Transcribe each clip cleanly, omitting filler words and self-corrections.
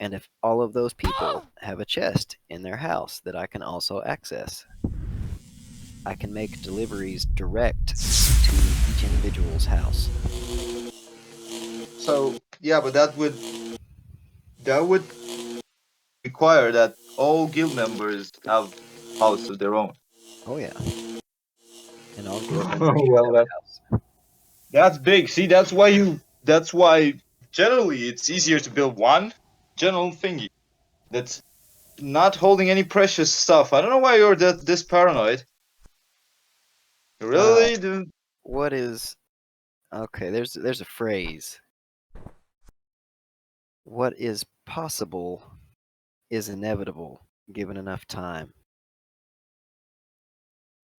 And if all of those people have a chest in their house that I can also access, I can make deliveries direct to each individual's house. So yeah, but that would require that all guild members have house of their own. Oh yeah, and all guild members should Well, have a house. that's big. See, That's why generally it's easier to build one general thingy that's not holding any precious stuff. I don't know why you're this paranoid. You Uh, really do. what is okay? There's a phrase. What is possible is inevitable given enough time.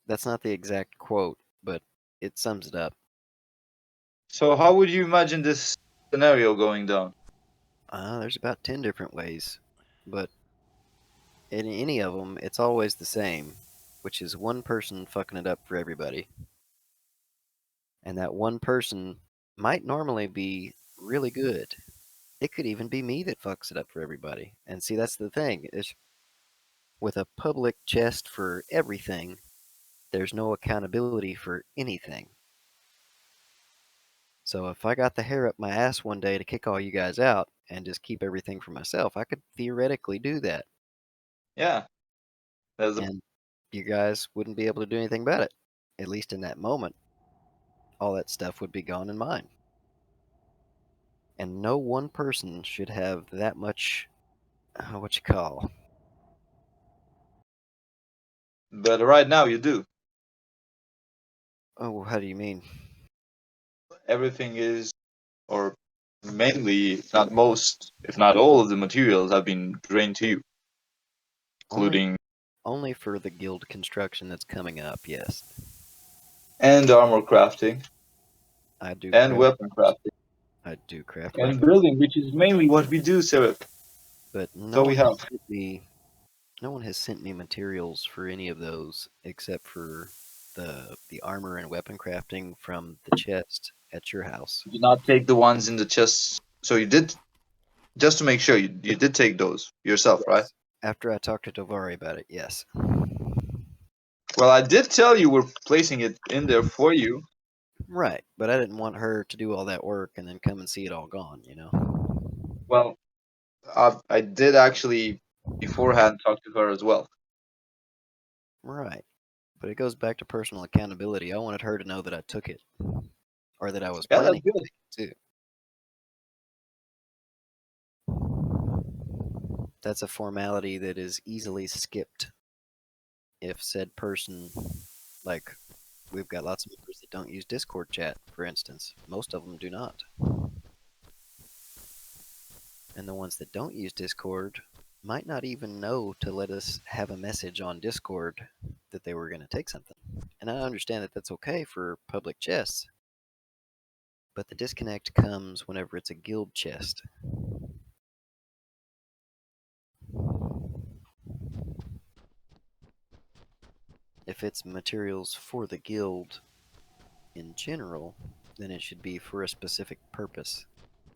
That's not the exact quote, but it sums it up. So how would you imagine this scenario going down? There's about 10 different ways, but in any of them, it's always the same, which is one person fucking it up for everybody. And that one person might normally be really good. It could even be me that fucks it up for everybody. And see, that's the thing is with a public chest for everything, there's no accountability for anything. So if I got the hair up my ass one day to kick all you guys out and just keep everything for myself, I could theoretically do that. Yeah, there's a And you guys wouldn't be able to do anything about it. At least in that moment, all that stuff would be gone in mine. And no one person should have that much, what you call, but right now you do. oh, how do you mean? Everything is, or mainly, if not most, if not all of the materials have been drained to you, Only, including only for the guild construction that's coming up, yes. and armor crafting I do and craft weapon armors. crafting I do craft and weapons. building, which is mainly what we do, Seraph. But So we have. no one has sent me materials for any of those except for the armor and weapon crafting from the chest at your house. You did not take the ones in the chest. So you did, just to make sure, you did take those yourself, right? Yes. After I talked to Tovari about it, yes. Well, I did tell you we're placing it in there for you. Right, but I didn't want her to do all that work and then come and see it all gone, you know? Well, I did actually beforehand talk to her as well. Right. But it goes back to personal accountability. I wanted her to know that I took it, or that I was Yeah, that's planning good. to take it too. That's a formality that is easily skipped if said person, like, we've got lots of members that don't use Discord chat, for instance. Most of them do not. And the ones that don't use Discord might not even know to let us have a message on Discord that they were going to take something. And I understand that that's okay for public chests, but the disconnect comes whenever it's a guild chest. If it's materials for the guild in general, then it should be for a specific purpose,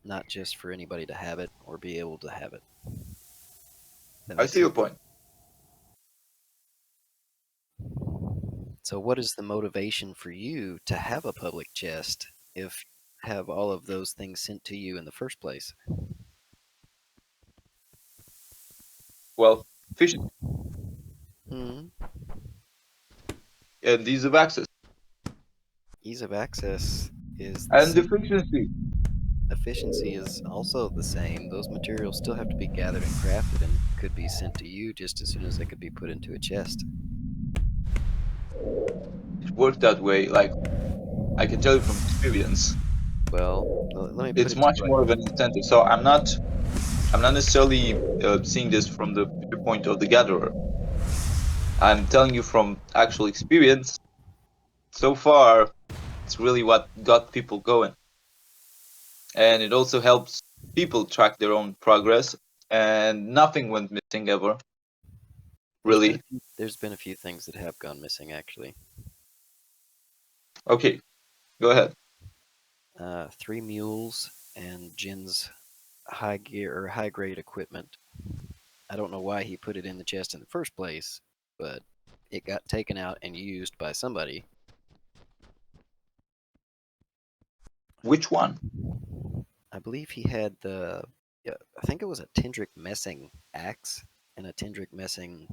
not just for anybody to have it or be able to have it. That I makes see your sense. point. So, what is the motivation for you to have a public chest if you have all of those things sent to you in the first place? Well, efficient Hmm. and ease of access Ease of access is the and same. efficiency. Efficiency is also the same. Those materials still have to be gathered and crafted and could be sent to you just as soon as they could be put into a chest. It worked that way. Like I can tell you from experience, Well, let me put it's it to much you like more of an incentive. So I'm not necessarily seeing this from the viewpoint of the gatherer. I'm telling you from actual experience. So far, it's really what got people going, and it also helps people track their own progress. And nothing went missing ever, really. there's been a few things that have gone missing actually. Okay, go ahead. 3 mules and Jin's high gear or high grade equipment. I don't know why he put it in the chest in the first place, but it got taken out and used by somebody. Which one? I believe he had yeah, I think it was a Tendrick Messing axe and a Tendrick Messing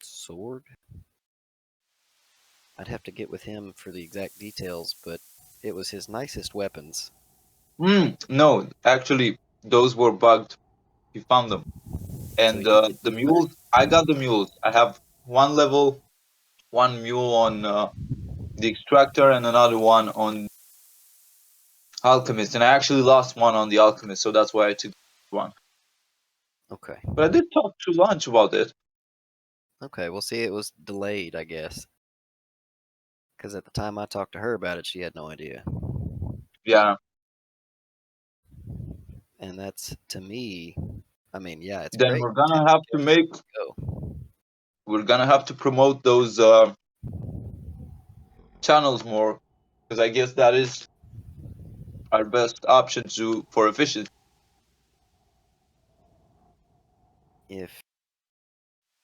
sword. I'd have to get with him for the exact details, but it was his nicest weapons. No, actually, those were bugged. He found them. So And you did the find mules, I got the mules. I have one level, one mule on the extractor, and another one on alchemist. And I actually lost one on the alchemist, so that's why I took one. okay. But I did talk to Lunch about it. Okay, well, see, it was delayed, I guess, because at the time I talked to her about it, she had no idea. Yeah. And that's, to me, I mean, yeah, it's Then great. we're gonna have to make. Go. We're gonna have to promote those channels more, because I guess that is our best option to for efficiency. If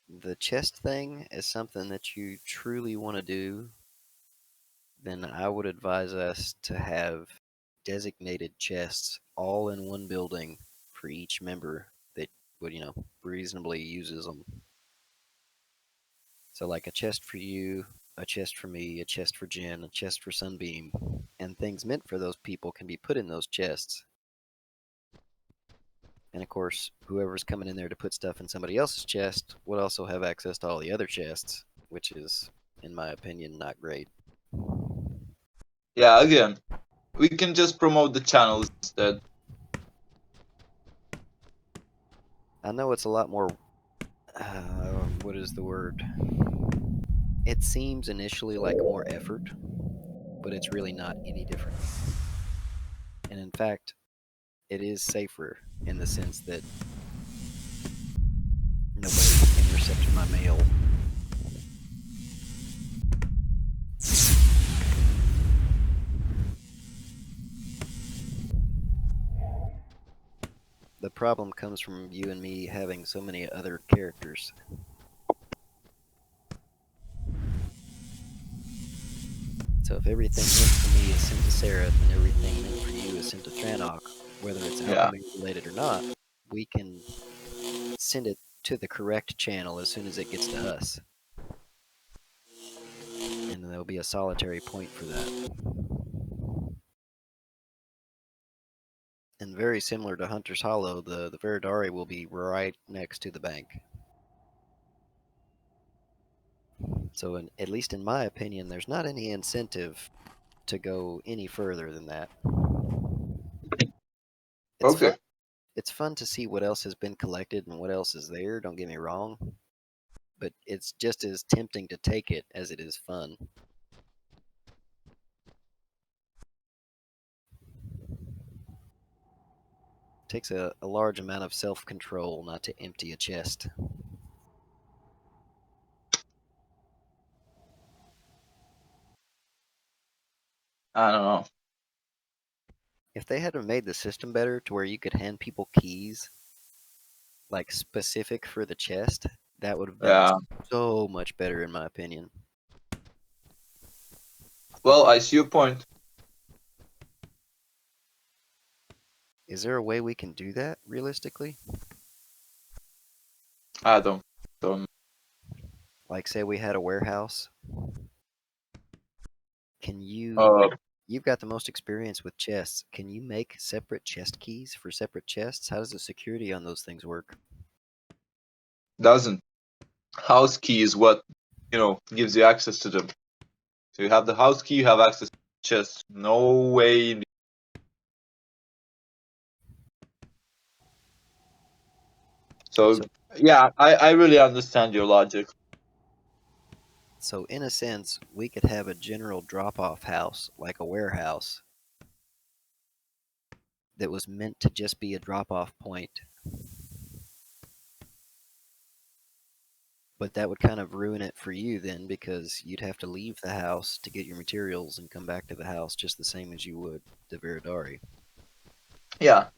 the chest thing is something that you truly want to do, then I would advise us to have designated chests all in one building for each member that would, reasonably uses them. So, like a chest for you, a chest for me, a chest for Jen, a chest for Sunbeam, and things meant for those people can be put in those chests. And of course, whoever's coming in there to put stuff in somebody else's chest would also have access to all the other chests, which is, in my opinion, not great. Yeah, again, we can just promote the channels instead. I know it's a lot more. What is the word? It seems initially like more effort, but it's really not any different. And in fact, it is safer in the sense that nobody can intercept my mail. The problem comes from you and me having so many other characters. So if everything meant for me is sent to Seraph and everything meant for you is sent to Tranok, whether it's Yeah. alchemy related or not, we can send it to the correct channel as soon as it gets to us. And there'll be a solitary point for that. And very similar to Hunter's Hollow, the Veridari will be right next to the bank. So, at least in my opinion, there's not any incentive to go any further than that. It's fun. Okay. It's fun to see what else has been collected and what else is there. Don't get me wrong, but it's just as tempting to take it as it is fun. It takes a large amount of self-control not to empty a chest. I don't know. If they had made the system better to where you could hand people keys like specific for the chest, that would have been Yeah. so much better in my opinion. Well, I see your point. Is there a way we can do that realistically? I don't. Like say we had a warehouse. Can Uh, you've got the most experience with chests. Can you make separate chest keys for separate chests? How does the security on those things work? doesn't house key is what gives you access to them. So you have the house key, you have access to chests. No way. So So yeah, I really understand your logic. so in a sense, we could have a general drop-off house like a warehouse that was meant to just be a drop-off point. But that would kind of ruin it for you then because you'd have to leave the house to get your materials and come back to the house just the same as you would the Viridari. Yeah,